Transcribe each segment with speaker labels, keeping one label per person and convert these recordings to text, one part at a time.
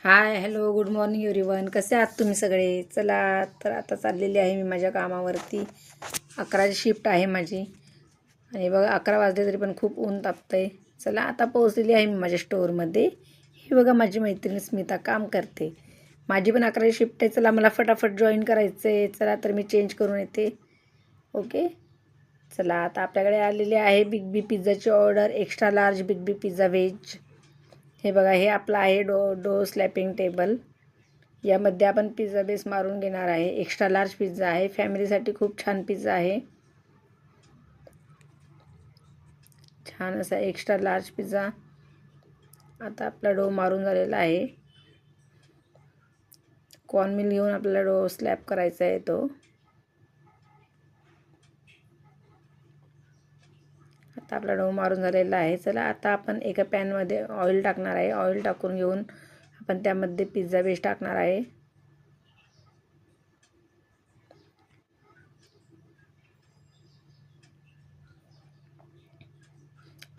Speaker 1: Hi hello good morning everyone. कसे आहात तुम्ही सगळे? चला तर आता चाललेली आहे मी माझ्या कामावरती. 11ची शिफ्ट आहे माझी आणि बघा 11 वाजले तरी पण खूप ऊन तापतंय. चला आता पोहोचलेली आहे मी माझ्या स्टोअरमध्ये. ही बघा माझी मैत्रीण स्मिता काम करते. माझी पण 11ची शिफ्ट आहे. चला मला फटाफट जॉईन करायचं आहे. चला तर मी चेंज करून येते. ओके, चला आता आपल्याकडे आलेली आहे बिग बी पिझ्झाची ऑर्डर. एक्स्ट्रा लार्ज बिग बी पिझ्झा व्हेज. हे बघा, हे आपलं आहे डो स्लॅपिंग टेबल. यामध्ये आपण पिझ्झा बेस मारून घेणार आहे. एक्स्ट्रा लार्ज पिझ्झा आहे. फॅमिलीसाठी खूप छान पिझ्झा आहे. छान असा एक्स्ट्रा लार्ज पिझ्झा. आता आपला डो मारून झालेला आहे. कॉर्नमिल घेऊन आपल्याला डो स्लॅप करायचा आहे तो. आता आपला डो मारून झालेला आहे. चला आता आपण एका पॅनमध्ये ऑइल टाकणार आहे. ऑइल टाकून घेऊन आपण त्यामध्ये पिझ्झा बेस टाकणार आहे.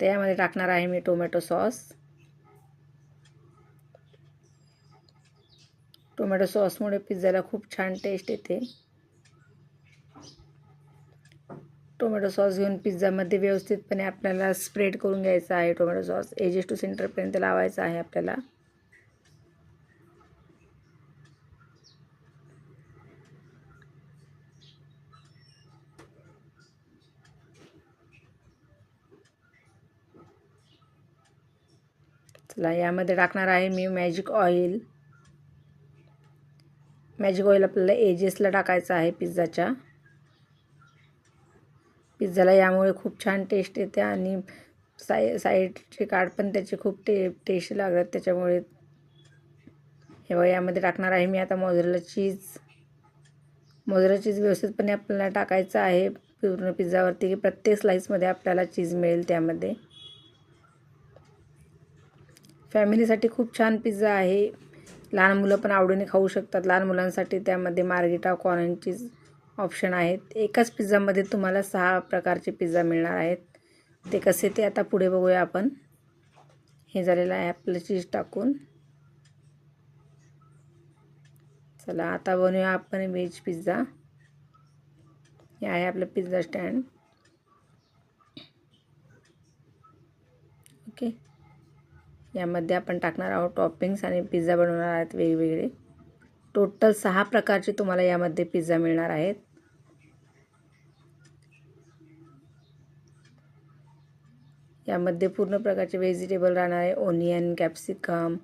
Speaker 1: त्यामध्ये टाकणार आहे मी टोमॅटो सॉस. टोमॅटो सॉसमुळे पिझ्झाला खूप छान टेस्ट येते. टोमॅटो सॉस घेऊन पिझ्झामध्ये व्यवस्थितपणे आपल्याला स्प्रेड करून घ्यायचा आहे. टोमॅटो सॉस एजेस टू सेंटरपर्यंत लावायचा आहे आपल्याला. चला यामध्ये टाकणार आहे मी मॅजिक ऑइल. मॅजिक ऑइल आपल्याला एजेसला टाकायचं आहे पिझ्झाच्या. पिझ्झाला यामुळे खूप छान टेस्ट येते आणि साईडचे कार्ड पण त्याचे खूप टेस्ट लागतात त्याच्यामुळे. हे बघा, यामध्ये टाकणार आहे मी आता मोझरेला चीज. मोझरेला चीज व्यवस्थितपणे आपल्याला टाकायचं आहे पूर्ण पिझ्झावरती, की प्रत्येक स्लाईसमध्ये आपल्याला चीज मिळेल त्यामध्ये. फॅमिलीसाठी खूप छान पिझ्झा आहे. लहान मुलं पण आवडीने खाऊ शकतात. लहान मुलांसाठी त्यामध्ये मार्गेटा कॉर्न चीज ऑप्शन आहेत. एकाच पिझ्झामध्ये तुम्हाला 6 प्रकारचे पिझ्झा मिळणार आहेत. ते कसे ते आता पुढे बघूया आपण. हे झालेलं आहे आपलं चीज टाकून. चला आता बनवूया आपण व्हेज पिझ्झा. हे आहे आपलं पिझ्झा स्टँड. ओके, यामध्ये आपण टाकणार आहोत टॉपिंग्स आणि पिझ्झा बनवणार आहेत वेगवेगळे. टोटल 6 प्रकारचे तुम्हाला यामध्ये पिझ्झा मिळणार आहेत. यामध्ये पूर्ण प्रकारचे व्हेजिटेबल राहणार आहे. Onion, capsicum,